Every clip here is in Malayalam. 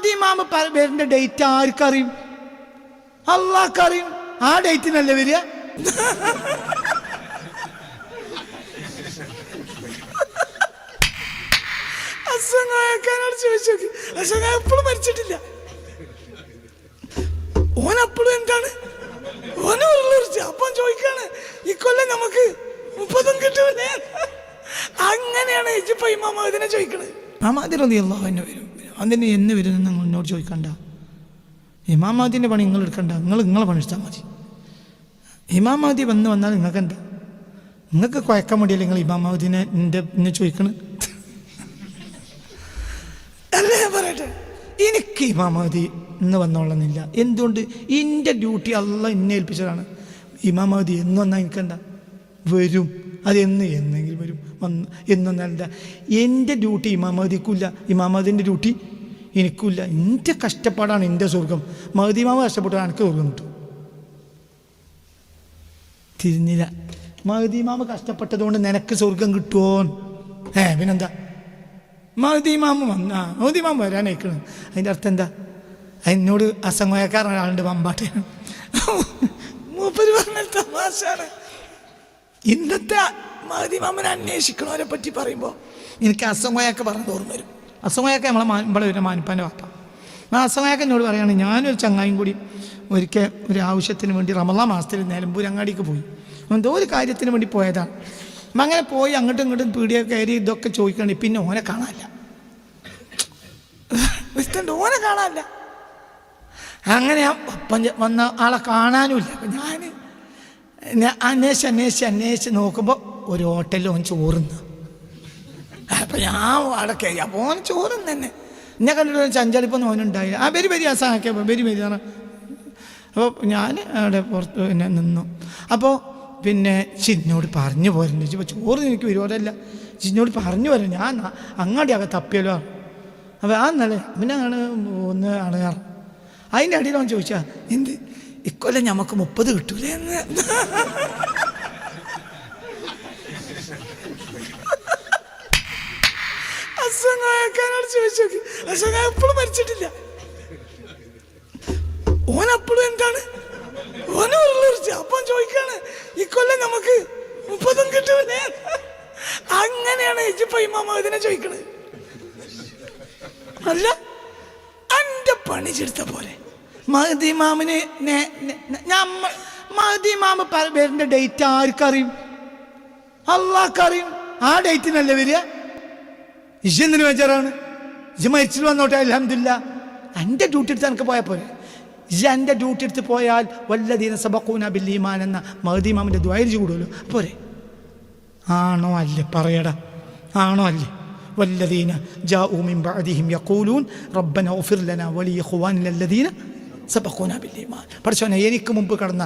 മഹദി ഇമാം വരുന്ന ഡേറ്റ് ആർക്കറിയും? അള്ളാഹ്ക്കറിയും. ആ ഡേറ്റിനല്ലേ വരിക? ചോദിച്ചു, എപ്പോഴും മരിച്ചിട്ടില്ല. ഓനപ്പോഴും എന്താണ് അപ്പം ചോദിക്കാണ്, ഇക്കൊല്ലം നമുക്ക് 30 കിട്ടൂലേ? അങ്ങനെയാണ് ഇപ്പൊ ഇമാം മഹദിനെ ചോദിക്കണത്. ഇമാം മഹദി റളിയല്ലാഹു അൻഹു വരും. അതിന് എന്ന് വരും നിങ്ങൾ എന്നോട് ചോദിക്കണ്ട. ഇമാം മഹദിന്റെ പണി നിങ്ങൾ എടുക്കണ്ട, നിങ്ങളെ പണി എടുത്താൽ മതി. ഇമാം മഹദി വന്നാൽ നിങ്ങൾക്ക് എന്താ? നിങ്ങൾക്ക് കുഴക്കാൻ വേണ്ടിയല്ലേ നിങ്ങൾ ഇമാം മഹദിനെ എന്നെ ചോദിക്കണത്? അല്ലേ പറയട്ടെ, എനിക്ക് ഇമാം മഹദി ഇന്ന് വന്നോളുന്നില്ല. എന്തുകൊണ്ട്? എൻ്റെ ഡ്യൂട്ടി അള്ളാഹ് എന്നെ ഏൽപ്പിച്ചതാണ്. ഇമാം മഹദി എന്ന് വന്നാൽ എനിക്കെന്താ? വരും. അത് എന്നെങ്കിലും വരും. എന്നൊന്നല്ല, എൻ്റെ ഡ്യൂട്ടി ഇമാം മഹദിക്കില്ല, ഇമാം മഹദിൻ്റെ ഡ്യൂട്ടി എനിക്കില്ല. എൻ്റെ കഷ്ടപ്പാടാണ് എൻ്റെ സ്വർഗം. മഹദി ഇമാം കഷ്ടപ്പെട്ടാൽ എനിക്ക് സ്വർഗം കിട്ടും. തിരിഞ്ഞില്ല. മഹദി ഇമാം കഷ്ടപ്പെട്ടതുകൊണ്ട് നിനക്ക് സ്വർഗം കിട്ടുമോ? പിന്നെന്താ? മഹദി ഇമാം മഹദി ഇമാം വരാനയക്കണം. അതിൻ്റെ അർത്ഥം എന്താ? എന്നോട് അസംഗോയക്കാരൻ ഒരാളുണ്ട്, വമ്പാട്ടയാണ്. മൂപ്പര് പറഞ്ഞ തമാശാണ്. ഇന്നത്തെ മഹദി ഇമാമിനെ അന്വേഷിക്കണവരെ പറ്റി പറയുമ്പോൾ എനിക്ക് അസംഗോയൊക്കെ പറഞ്ഞത് ഓർമ്മ വരും. അസംഗോയൊക്കെ ഇവിടെ ഒരു മാനിപ്പാൻ്റെ വാപ്പ. അസംഗോയൊക്കെ എന്നോട് പറയുകയാണ്, ഞാനൊരു ചങ്ങായും കൂടി ഒരിക്കൽ ഒരു ആവശ്യത്തിന് വേണ്ടി റമളാൻ മാസത്തിൽ നിലമ്പൂർ അങ്ങാടിക്ക് പോയി. എന്തോ ഒരു കാര്യത്തിന് വേണ്ടി പോയതാണ്. അങ്ങനെ പോയി അങ്ങോട്ടും ഇങ്ങോട്ടും പീടിയൊക്കെ കയറി ഇതൊക്കെ ചോദിക്കണേ. പിന്നെ ഓനെ കാണാനില്ല. ഓനെ കാണാനില്ല. അങ്ങനെ ഒപ്പം വന്ന ആളെ കാണാനുമില്ല. അപ്പം ഞാൻ അന്വേഷിച്ച് നോക്കുമ്പോൾ ഒരു ഹോട്ടലിൽ ഓൻ ചോറുന്ന. അപ്പം ഞാൻ അവിടെ കയറി. അപ്പോൾ ഓൻ ചോറും തന്നെ എന്നെ കണ്ടിട്ട് ചഞ്ചലിപ്പൊന്നും ഓനുണ്ടായില്ല. ബരി അസാക്കിയപ്പോൾ ബരി അപ്പോൾ ഞാൻ അവിടെ പുറത്ത് പിന്നെ നിന്നു. അപ്പോൾ പിന്നെ ചിന്നോട് പറഞ്ഞു പോരുന്നു. ഇപ്പോൾ ചോറ് എനിക്ക് വരുമല്ല, ചിന്നോട് പറഞ്ഞു പോരും. ഞാൻ അങ്ങാടിയൊക്കെ തപ്പിയല്ലോ. അപ്പോൾ ആ നല്ല പിന്നെ ഒന്ന് കാണുക. അതിൻ്റെ അടിയിൽ അവൻ ചോദിച്ചാ, എന്ത് ഇക്കൊല്ലം നമുക്ക് 30 കിട്ടൂലേ എന്ന്. അസംഗോയക്കാരോട് ചോദിച്ചു നോക്കി. അസംഗോയ എപ്പോഴും മരിച്ചിട്ടില്ല. ഓനപ്പോഴും എന്താണ് അപ്പം ചോദിക്കാണ്, ഇക്കൊല്ലം നമുക്ക് 30 കിട്ടൂലേ? അങ്ങനെയാണ് ഇപ്പൊ ഇമാം മഹദിനെ ചോദിക്കണത്. അല്ല, എന്റെ പണി ചെടുത്ത പോലെ മഹദി ഇമാമിന് മഹദി ഇമാം വരുന്ന ഡേറ്റ് ആർക്കറിയും? അള്ളാഹ്ക്കറിയും. ആ ഡേറ്റിനല്ലേ വരിക? ഇജ്ജെന്തിനു ബേജാറാണ്? ഇജ്ജ് മരിച്ചിട്ട് വന്നോട്ടെ, അൽഹംദുലില്ലാ. എൻ്റെ ഡ്യൂട്ടി എടുത്ത് എനിക്ക് പോയാൽ പോരെ? എൻ്റെ ഡ്യൂട്ടി എടുത്ത് പോയാൽ വല്ലദീന സബഖൂന ബിൽ ഈമാൻ എന്ന മഹദി ഇമാമിൻ്റെ ദുആയിൽ കൂടുമല്ലോ, പോരെ? ആണോ അല്ലേ? പറയടാ, ആണോ അല്ലേ? വല്ലദീന ജാഊ മിൻ ബഅദിഹിം യഖൂലൂൻ റബ്ബനാ ഇഗ്ഫിർ ലനാ വലിഇഖ്വാനിന അല്ലദീന സബഖൂന ബിൽ ഈമാൻ. പഠിച്ചോനെ, എനിക്ക് മുമ്പ് കടന്ന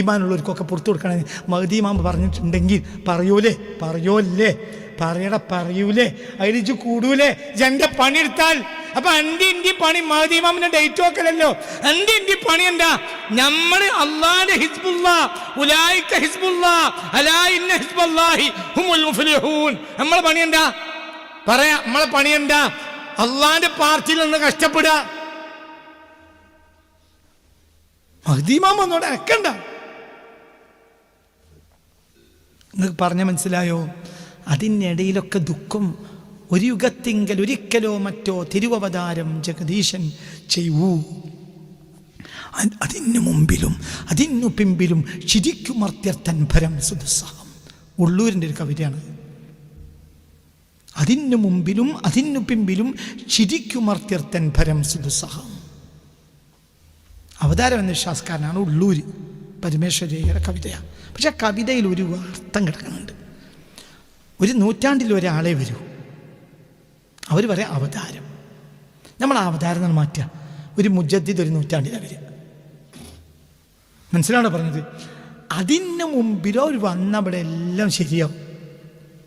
ഈമാനുള്ളവർക്കൊക്കെ പുറത്തു കൊടുക്കണേ മഹദി ഇമാം പറഞ്ഞിട്ടുണ്ടെങ്കിൽ പറയൂലേ? പറയൂലേ? അതിലിച്ച് കൂടൂലേ? എൻ്റെ പണിയെടുത്താൽ അപ്പൊ എൻ്റെ പണി മഹദി ഇമാമിന്റെ ഡേറ്റ് നോക്കലല്ലോ. എൻ്റെ പണി എന്താ? നമ്മൾ അല്ലാഹുവിന്റെ ഹിസ്ബുല്ലാഹ്, ഉലൈക ഹിസ്ബുല്ലാഹ്, അലാ ഇന്ന ഹിസ്ബല്ലാഹി ഹുമുൽ മുഫ്ലിഹൂൻ. നമ്മളെ പണി എന്താ? പറയാ, നമ്മളെ പണി എന്താ? അല്ലാഹുവിന്റെ പാർട്ടിയിൽ നിന്ന് കഷ്ടപ്പെടുക. മഹദി ഇമാം വന്നോടെ അനക്കണ്ട. നിങ്ങൾക്ക് പറഞ്ഞ മനസ്സിലായോ? അതിനിടയിലൊക്കെ ദുഃഖം. ഒരു യുഗത്തിങ്കൽ ഒരിക്കലോ മറ്റോ തിരുവവതാരം ജഗദീശൻ ചെയ്യൂ. അതിന് മുമ്പിലും അതിനു പിമ്പിലും ചിരിക്കുമർത്യർത്ഥൻ ഭരം സുദുസ്സഹം. ഉള്ളൂരിൻ്റെ ഒരു കവിതയാണ്. അതിനു മുമ്പിലും അതിനു പിമ്പിലും ചിരിക്കുമർത്യർത്ഥൻ ഭരം സുദുസ്സഹം. അവതാരം എന്ന വിശ്വാസക്കാരനാണ് ഉള്ളൂര്. പരമേശ്വരിയുടെ കവിതയാണ്. പക്ഷെ ആ കവിതയിൽ ഒരു അർത്ഥം കിടക്കുന്നുണ്ട്. ഒരു നൂറ്റാണ്ടിൽ ഒരാളെ വരൂ, അവർ പറയാം അവതാരം. നമ്മൾ ആ അവതാരം എന്ന് മാറ്റുക. ഒരു മുജദ്ദിദ് ഒരു നൂറ്റാണ്ടിലാണ് വരിക. മനസ്സിലാണോ പറഞ്ഞത്? അതിന് മുമ്പിലോ ഒരു വന്നവിടെ എല്ലാം ശരിയാവും.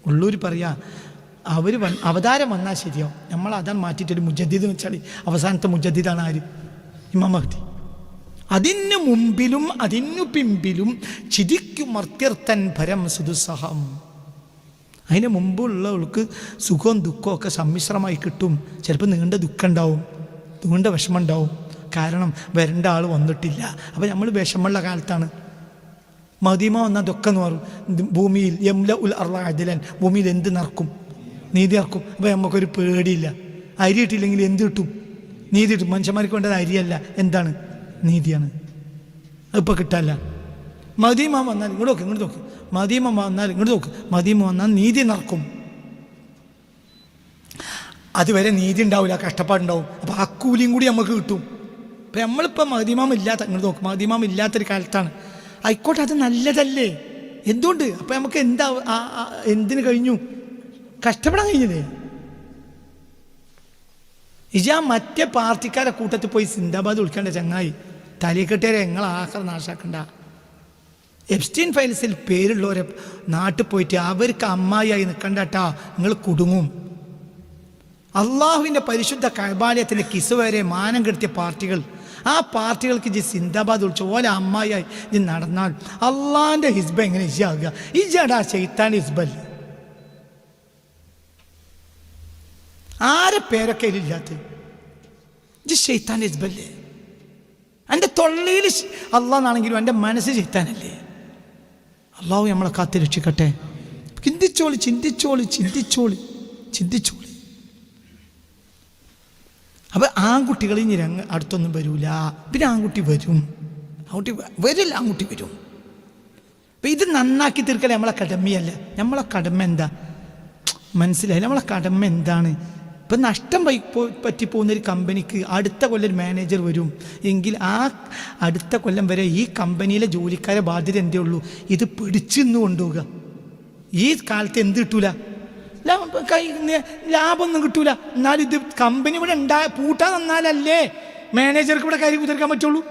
ഉള്ളൂർ പറയാ അവർ അവതാരം വന്നാൽ ശരിയാവും. നമ്മൾ അതാണ് മാറ്റിയിട്ടൊരു മുജദ്ദിദ് എന്ന് വെച്ചാൽ അവസാനത്തെ മുജദ്ദിദാണ് ആര്? ഇമാം മഹ്ദി. അതിന് മുമ്പിലും അതിനു പിമ്പിലും ചിരിക്കുമർത്യർത്ഥൻ ഭരം സുദുസ്സഹം. അതിന് മുമ്പുള്ളവൾക്ക് സുഖവും ദുഃഖവും ഒക്കെ സമ്മിശ്രമായി കിട്ടും. ചിലപ്പോൾ നീണ്ട ദുഃഖം ഉണ്ടാവും, നീണ്ട വിഷമം ഉണ്ടാവും. കാരണം വരേണ്ട ആൾ വന്നിട്ടില്ല. അപ്പോൾ നമ്മൾ വിഷമമുള്ള കാലത്താണ്. മദീമ വന്നാൽ ഇതൊക്കെ മാറും. ഭൂമിയിൽ യംല ഉൽ അർദിലൻ, ഭൂമിയിൽ എന്ത് നടക്കും? നീതി നടക്കും. അപ്പോൾ നമുക്കൊരു പേടിയില്ല. അരി കിട്ടിയില്ലെങ്കിൽ എന്ത് കിട്ടും? നീതി കിട്ടും. മനുഷ്യന്മാർക്ക് വേണ്ടത് അരിയല്ല, എന്താണ്? നീതിയാണ്. അതിപ്പോൾ കിട്ടാല്ല. മദീമ വന്നാൽ ഇങ്ങോട്ട് നോക്ക്. മദീമ വന്നാൽ ഇങ്ങോട്ട് നോക്ക്. മദീമ വന്നാൽ നീതി നടക്കും. അതുവരെ നീതി ഉണ്ടാവില്ല, കഷ്ടപ്പാടുണ്ടാവും. അപ്പോൾ ആ കൂലിയും കൂടി നമുക്ക് കിട്ടും. അപ്പം നമ്മളിപ്പോൾ മദീമാം ഇല്ലാത്ത, ഇങ്ങോട്ട് നോക്ക്, മദീമാം ഇല്ലാത്തൊരു കാലത്താണ്. ആയിക്കോട്ടെ, അത് നല്ലതല്ലേ? എന്തുകൊണ്ട്? അപ്പം നമുക്ക് എന്താ എന്തിന് കഴിഞ്ഞു? കഷ്ടപ്പെടാൻ കഴിഞ്ഞില്ലേ? ഇജാ മറ്റേ പാർട്ടിക്കാരെ കൂട്ടത്തിൽ പോയി സിന്ദാബാദ് വിളിക്കേണ്ട ചങ്ങായി, തലയിൽ കെട്ടിയാരെ നിങ്ങൾ ആക്ര നാശാക്കണ്ട. എപ്സ്റ്റീൻ ഫയൽസിൽ പേരുള്ളവരെ നാട്ടിൽ പോയിട്ട് അവർക്ക് അമ്മായിയായി നിൽക്കണ്ടട്ടാ, നിങ്ങൾ കുടുങ്ങും. അള്ളാഹുവിൻ്റെ പരിശുദ്ധ കഅബാലയത്തിൻ്റെ കിസ് വരെ മാനം കെടുത്തിയ പാർട്ടികൾ, ആ പാർട്ടികൾക്ക് ഇജ് സിന്ദാബാദ് വിളിച്ചു ഓലെ അമ്മായിയായി ഇജ് നടന്നാൽ അള്ളാഹിൻ്റെ ഹിസ്ബ എങ്ങനെ ഇജാകുക? ഇജടാ ശൈത്താൻ ഹിസ്ബല്ല. ആരെ പേരൊക്കെ ഇതിലില്ലാത്ത ഇജ് ശൈത്താൻ ഹിസ്ബല്ലേ? എൻ്റെ തൊള്ളയിൽ അള്ളാന്നാണെങ്കിലും എൻ്റെ മനസ്സ് ശൈത്താനല്ലേ? അള്ളാഹു നമ്മളെ കാത്ത് രക്ഷിക്കട്ടെ. ചിന്തിച്ചോളി. അപ്പോൾ ആൺകുട്ടികൾ ഇനി അടുത്തൊന്നും വരൂല. പിന്നെ ആൺകുട്ടി വരും. ആൺകുട്ടി വരും. അപ്പം ഇത് നന്നാക്കി തീർക്കലേ നമ്മളെ കടമയല്ല. നമ്മളെ കടമ എന്താ മനസ്സിലായി? നമ്മളെ കടമ എന്താണ്? ഇപ്പം നഷ്ടം പറ്റിപ്പോകുന്നൊരു കമ്പനിക്ക് അടുത്ത കൊല്ലം ഒരു മാനേജർ വരും എങ്കിൽ ആ അടുത്ത കൊല്ലം വരെ ഈ കമ്പനിയിലെ ജോലിക്കാരെ ബാധ്യത എന്തേ ഉള്ളൂ? ഇത് പിടിച്ചിന്ന് കൊണ്ടുപോവുക. ഈ കാലത്ത് എന്ത് കിട്ടൂല? ലാഭമൊന്നും കിട്ടൂല. എന്നാലും ഇത് കമ്പനി ഇവിടെ പൂട്ടാൻ തന്നാലല്ലേ മാനേജർക്ക് ഇവിടെ കൈ കുതിർക്കാൻ പറ്റുള്ളൂ.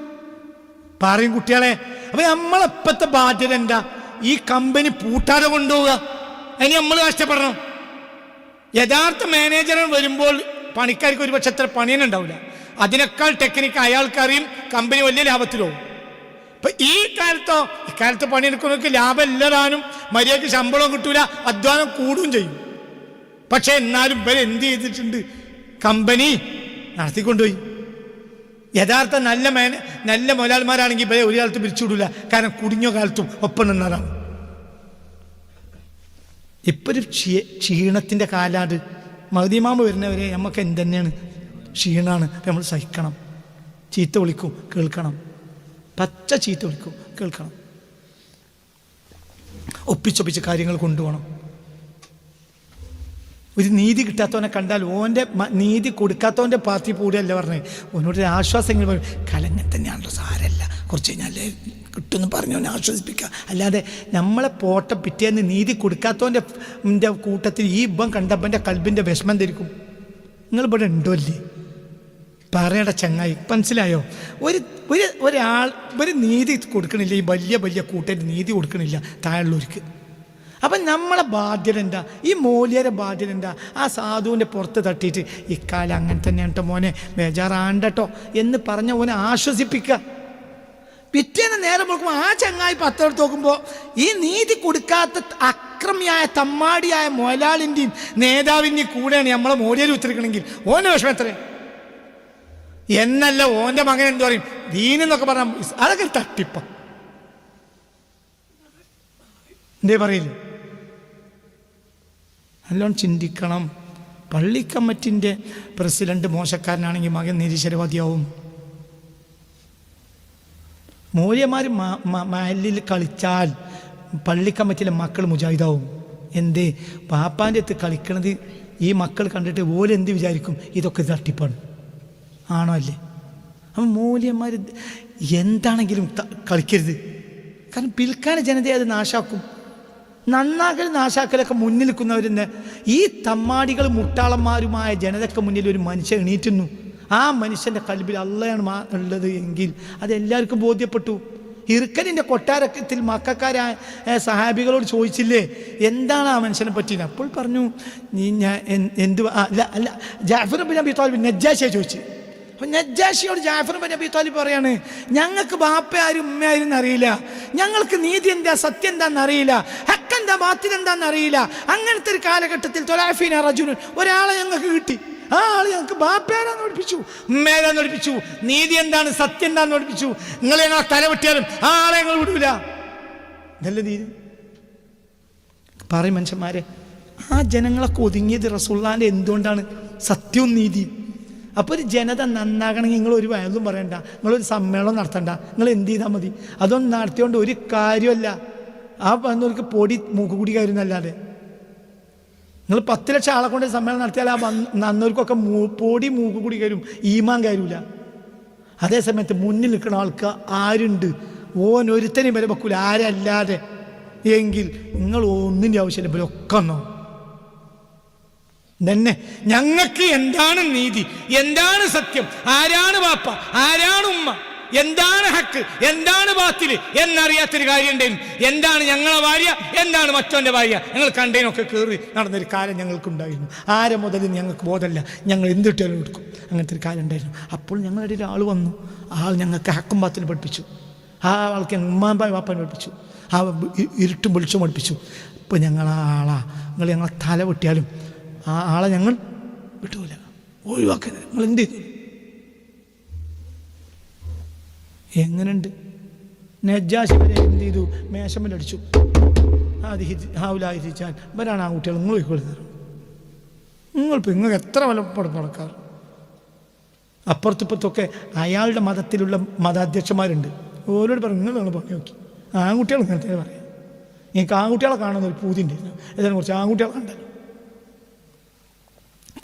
പറയും കുട്ടികളെ. അപ്പം നമ്മളെപ്പോഴത്തെ ബാധ്യത എന്താ? ഈ കമ്പനി പൂട്ടാതെ കൊണ്ടുപോവുക. അതിന് നമ്മൾ കഷ്ടപ്പെടണം. യഥാർത്ഥ മാനേജർ വരുമ്പോൾ പണിക്കാർക്ക് ഒരു പക്ഷെ അത്ര പണിയന്നെ ഉണ്ടാവില്ല. അതിനേക്കാൾ ടെക്നിക്ക് അയാൾക്കറിയും, കമ്പനി വലിയ ലാഭത്തിലോ. ഇപ്പം ഇക്കാലത്ത് പണിയെടുക്കുന്നവർക്ക് ലാഭം ഇല്ലതാനും മര്യാദക്ക് ശമ്പളവും കിട്ടൂല, അധ്വാനം കൂടുകയും ചെയ്യും. പക്ഷെ എന്നാലും ഇവരെ എന്ത് ചെയ്തിട്ടുണ്ട്? കമ്പനി നടത്തിക്കൊണ്ടുപോയി. യഥാർത്ഥ നല്ല മുതലാളിമാരാണെങ്കിൽ ഇവരെ ഒരു കാലത്ത് പിരിച്ചുവിടില്ല. കാരണം കുടുങ്ങിയ കാലത്തും ഒപ്പം നിന്നതാണ്. ഇപ്പം ഒരു ക്ഷീണത്തിൻ്റെ കാലാട്. മഹദിമാമ വരുന്നവരെ നമുക്ക് എന്തെന്നെയാണ്? ക്ഷീണമാണ്. നമ്മൾ സഹിക്കണം. ചീത്ത വിളിക്കും, കേൾക്കണം. പച്ച ചീത്ത വിളിക്കും, കേൾക്കണം. ഒപ്പിച്ചൊപ്പിച്ച് കാര്യങ്ങൾ കൊണ്ടുപോകണം. ഒരു നീതി കിട്ടാത്തവനെ കണ്ടാൽ ഓൻ്റെ നീതി കൊടുക്കാത്തവൻ്റെ പാർട്ടി കൂടെയല്ല പറഞ്ഞത്. ഓനോടൊരു ആശ്വാസം എങ്ങനെ പറയും? കലങ്ങൻ തന്നെയാണല്ലോ, സാരല്ല, കുറച്ച് കഴിഞ്ഞാൽ കിട്ടുമെന്ന് പറഞ്ഞു അവനെ ആശ്വസിപ്പിക്കുക. അല്ലാതെ നമ്മളെ പോട്ട പിറ്റേന്ന് നീതി കൊടുക്കാത്തവൻ്റെ കൂട്ടത്തിൽ ഈ ഇപ്പം കണ്ടപ്പൻ്റെ കൽബിൻ്റെ വിഷമം ധരിക്കും. നിങ്ങളിവിടെ ഉണ്ടോ അല്ലേ? പറയട ചങ്ങായി, മനസ്സിലായോ? ഒരാൾ നീതി കൊടുക്കണില്ല. ഈ വലിയ കൂട്ടത്തിൽ നീതി കൊടുക്കണില്ല താഴെയുള്ളവർക്ക്. അപ്പം നമ്മളെ ബാധ്യത എന്താ? ഈ മൂല്യരെ ബാധ്യത എന്താ? ആ സാധുവിൻ്റെ പുറത്ത് തട്ടിയിട്ട് ഇക്കാലം അങ്ങനെ തന്നെയാണ് കേട്ടോ മോനെ, ബേജാറാണ്ടട്ടോ എന്ന് പറഞ്ഞ ഓനെ ആശ്വസിപ്പിക്കുക. പിറ്റേന്ന് നേരം നോക്കുമ്പോൾ ആ ചങ്ങായി പത്തെടുത്ത് നോക്കുമ്പോൾ ഈ നീതി കൊടുക്കാത്ത അക്രമിയായ തമ്മാടിയായ മുതലാളിൻ്റെയും നേതാവിൻ്റെയും കൂടെയാണ് നമ്മളെ മൂല്യർ ഉത്തരിക്കണമെങ്കിൽ ഓൻ്റെ വിഷമം എത്രേ എന്നല്ല. ഓൻ്റെ മകൻ എന്തു പറയും? ദീനെന്നൊക്കെ പറഞ്ഞാൽ അതൊക്കെ തട്ടിപ്പ എന്തേ പറയില്ലേ? നല്ലോണം ചിന്തിക്കണം. പള്ളി കമ്മിറ്റിൻ്റെ പ്രസിഡന്റ് മോശക്കാരനാണെങ്കിൽ മകൻ നിരീശ്വരവാദിയാവും. മൂല്യന്മാർ മഹലിൽ കളിച്ചാൽ പള്ളി കമ്മിറ്റിയിലെ മക്കൾ മുജാഹിദാവും. എന്തേ? പാപ്പാൻ്റെ അടുത്ത് കളിക്കണത് ഈ മക്കൾ കണ്ടിട്ട് ഓല് എന്ത് വിചാരിക്കും? ഇതൊക്കെ തട്ടിപ്പാണ്. ആണോ അല്ലേ? അപ്പം മൂല്യന്മാർ എന്താണെങ്കിലും കളിക്കരുത്. കാരണം പിൽക്കാല ജനതയെ അത് നാശാക്കും. നന്നാക്കൽ നാശാക്കലൊക്കെ മുന്നിൽ നിൽക്കുന്നവരെന്ന് ഈ തമ്മാടികൾ മുട്ടാളന്മാരുമായ ജനതയ്ക്ക് മുന്നിൽ ഒരു മനുഷ്യൻ എണീറ്റുന്നു. ആ മനുഷ്യൻ്റെ കൽബിൽ അള്ളയാണ് ഉള്ളത് എങ്കിൽ അതെല്ലാവർക്കും ബോധ്യപ്പെട്ടു. ഇറുക്കലിൻ്റെ കൊട്ടാരത്തിൽ മക്കാരായ സഹാബികളോട് ചോദിച്ചില്ലേ എന്താണ് ആ മനുഷ്യനെ പറ്റിയത്? അപ്പോൾ പറഞ്ഞു അല്ല ജാഫർ ബിൻ അബി ത്വാലിബ് നജ്ജാശിയെ ചോദിച്ചു. അപ്പം നജ്ജാശിയോട് ജാഫർ ബിൻ അബി ത്വാലിബ് പറയാണ്, ഞങ്ങൾക്ക് ബാപ്പ ആരും ഉമ്മ ആരും അറിയില്ല, ഞങ്ങൾക്ക് നീതി എന്താ സത്യം എന്താണെന്ന് അറിയില്ല, ഹക്കെന്താ ബാത്തിൽ എന്താണെന്ന് അറിയില്ല. അങ്ങനത്തെ ഒരു കാലഘട്ടത്തിൽ തൊലാഫീന റജുലുൻ ഒരാളെ ഞങ്ങൾക്ക് കിട്ടി. ആ ആള് ഞങ്ങൾക്ക് ബാപ്പേരാന്ന് പഠിപ്പിച്ചു, ഉമ്മേരാന്ന് പഠിപ്പിച്ചു, നീതി എന്താണ്, സത്യം എന്താന്ന് പഠിപ്പിച്ചു. നിങ്ങൾ ഞങ്ങളെ തല വെട്ടിയാലും ആ ആളെ ഞങ്ങൾ വിടൂല. ഇതല്ലേ നീതി? പറയും മനുഷ്യന്മാരെ, ആ ജനങ്ങളൊക്കെ ഒതുങ്ങിയത് റസൂലുള്ളാഹിന്റെ എന്തുകൊണ്ടാണ്? സത്യവും നീതിയും. അപ്പോൾ ഒരു ജനത നന്നാകണമെങ്കിൽ നിങ്ങൾ ഒരു വയലും പറയണ്ട, നിങ്ങളൊരു സമ്മേളനം നടത്തണ്ട, നിങ്ങൾ എന്ത് ചെയ്താൽ മതി. അതൊന്നും നടത്തിയോണ്ട് ഒരു കാര്യമല്ല. ആ വന്നവർക്ക് പൊടി മൂക്കുകൂടി കയറുന്നല്ലാതെ. നിങ്ങൾ 10 ലക്ഷം ആളെ കൊണ്ട് സമ്മേളനം നടത്തിയാൽ ആ നന്നവർക്കൊക്കെ പൊടി മൂക്കുകൂടി കയറും, ഈമാൻ കയറൂല. അതേസമയത്ത് മുന്നിൽ നിൽക്കുന്ന ആൾക്ക് ആരുണ്ട്, ഓൻ ഒരുത്തനെയും വരെ വെക്കൂല ആരല്ലാതെ. എങ്കിൽ നിങ്ങൾ ഒന്നിൻ്റെ ആവശ്യമില്ല, ഇവരൊക്കെ ഒന്നോ തന്നെ. ഞങ്ങൾക്ക് എന്താണ് നീതി, എന്താണ് സത്യം, ആരാണ് വാപ്പ, ആരാണ് ഉമ്മ, എന്താണ് ഹക്ക്, എന്താണ് ബാത്തില് എന്നറിയാത്തൊരു കാര്യം ഉണ്ടായിരുന്നു. എന്താണ് ഞങ്ങളെ ഭാര്യ, എന്താണ് മറ്റവൻ്റെ ഭാര്യ, ഞങ്ങൾ കണ്ടതിനൊക്കെ കയറി നടന്നൊരു കാലം ഞങ്ങൾക്കുണ്ടായിരുന്നു. ആരെ മുതൽ ഞങ്ങൾക്ക് ബോധമല്ല, ഞങ്ങൾ എന്തിട്ടാലും എടുക്കും. അങ്ങനത്തെ ഒരു കാലം ഉണ്ടായിരുന്നു. അപ്പോൾ ഞങ്ങളുടെ ഒരു ആൾ വന്നു. ആൾ ഞങ്ങൾക്ക് ഹക്കും ബാത്തിൽ പഠിപ്പിച്ചു. ആ ആൾക്ക് ഉമ്മാമ്പായ വാപ്പാൻ പഠിപ്പിച്ചു. ആ ഇരുട്ടും വെളിച്ചം പഠിപ്പിച്ചു. ഇപ്പോൾ ഞങ്ങൾ ആ ആളാ, നിങ്ങൾ ഞങ്ങളെ തല വെട്ടിയാലും ആ ആളെ ഞങ്ങൾ വിട്ടൂല, ഒഴിവാക്കുന്നത്. നിങ്ങൾ എന്ത് ചെയ്തു? എങ്ങനെയുണ്ട്? നജ്ജാശി വരെ എന്ത് ചെയ്തു? മേശമ്മലടിച്ചു. ഹാവുലായിരിച്ചാൽ ഇവരാണ് ആൺകുട്ടികൾ, നിങ്ങൾ പോയിക്കൊള്ളുന്നത്. നിങ്ങളിപ്പോൾ നിങ്ങൾക്ക് എത്ര വലപ്പടം നടക്കാറ്? അപ്പുറത്തിപ്പുറത്തൊക്കെ അയാളുടെ മതത്തിലുള്ള മതാധ്യക്ഷന്മാരുണ്ട്. ഓരോട് പറഞ്ഞു നിങ്ങൾ പണി നോക്കി. ആൺകുട്ടികൾ ഇങ്ങനത്തെ പറയാം. എനിക്ക് ആൺകുട്ടികളെ കാണുന്ന ഒരു പൂതി ഉണ്ടായിരുന്നു. ഏതായാലും കുറച്ച് ആൺകുട്ടികളെ കണ്ടല്ലോ.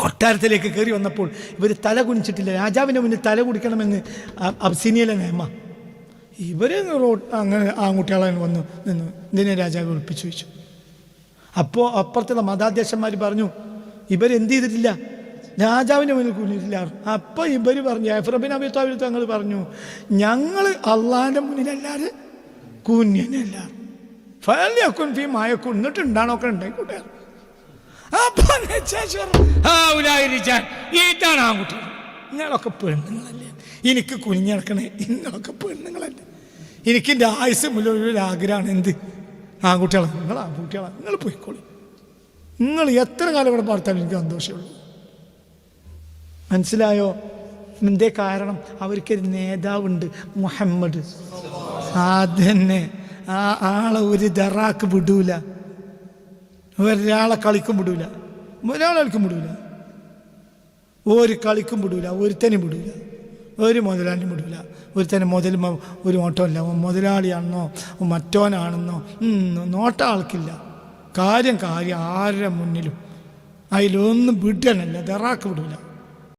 കൊട്ടാരത്തിലേക്ക് കയറി വന്നപ്പോൾ ഇവർ തല കുനിച്ചിട്ടില്ല. രാജാവിൻ്റെ മുന്നിൽ തല കുടിക്കണമെന്ന് അബ്സീനിയയിലെ നിയമ. ഇവർ അങ്ങനെ ആൺകുട്ടികളെ വന്നു നിന്ന് ഇതിനെ രാജാവ് ഒളിപ്പിച്ചു വെച്ചു. അപ്പോൾ അപ്പുറത്തുള്ള മതാധ്യക്ഷന്മാർ പറഞ്ഞു ഇവരെന്ത് ചെയ്തിട്ടില്ല, രാജാവിൻ്റെ മുന്നിൽ കുനിച്ചിട്ടില്ല. അപ്പോൾ ഇവർ പറഞ്ഞു, ജഅഫർ ബിൻ അബീ ത്വാലിബ് തങ്ങൾ പറഞ്ഞു, ഞങ്ങൾ അള്ളാഹിൻ്റെ മുന്നിലല്ലാതെ കുഞ്ഞനല്ല. ഫലയക്കുൻ ഫീ മായക്കുൻ, എന്നിട്ട് ഉണ്ടാണൊക്കെ ഉണ്ടായിക്കോട്ടെ. ഇതാണ് ആൺകുട്ടി. നിങ്ങളൊക്കെ പെണ്ണുങ്ങളല്ലേ, എനിക്ക് കുഞ്ഞിടക്കണേ, നിങ്ങളൊക്കെ പെണ്ണുങ്ങളല്ലേ. എനിക്ക് എൻ്റെ ആയുസ് മുഴുവൻ ആഗ്രഹമാണ് എന്ത്, ആൺകുട്ടികളെ. നിങ്ങൾ ആൺകുട്ടികളെ, നിങ്ങൾ പോയിക്കോളി. നിങ്ങൾ എത്ര കാലം ഇവിടെ പാർത്താലും എനിക്ക് സന്തോഷമുള്ളൂ. മനസ്സിലായോ? എന്തേ കാരണം? അവർക്കൊരു നേതാവുണ്ട്, മുഹമ്മദ്. അതന്നെ, ആ ആളെ ഒരു ദറാക്ക് വിടൂല, ഒരാളെ കളിക്കും വിടൂല, ഒരാളെ കളിക്കും വിടൂല, ഒരു കളിക്കും വിടൂല, ഒരുത്തനും വിടൂല, ഒരു മുതലാളിയും വിടൂല. ഒരുത്തന്നെ മുതൽ ഒരു ഓട്ടമല്ല, മുതലാളിയാണെന്നോ മറ്റോനാണെന്നോ നോട്ട ആൾക്കില്ല. കാര്യം ആരുടെ മുന്നിലും അതിലൊന്നും വിടണല്ല, ദറാക്ക് വിടൂല.